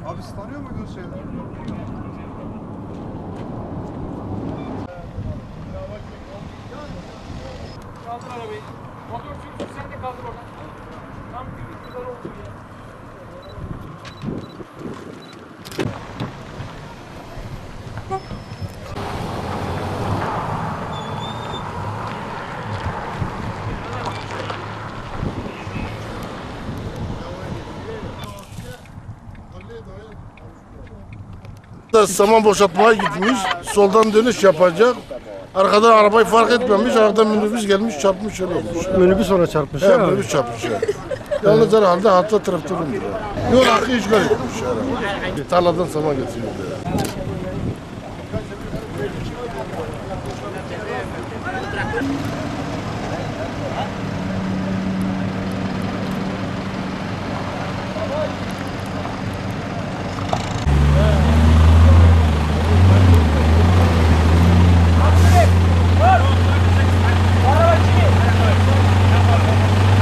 Abi siz tanıyor muydunuz şeyleri? Kaldır arabayı. Motor sürücüsü sen de kaldır oradan. Tam bir kadar oldu ya. Saman boşaltmaya gitmiş, soldan dönüş yapacak. Arkadan arabayı fark etmemiş, arkadan minibüs gelmiş çarpmış öyle olmuş. Minibüs ona çarpmış. He, minibüs çarpmış ya. Yalnız herhalde hatta traktörün. Yol hakkı işgal etmiş herhalde. Tarladan saman getiriyordu.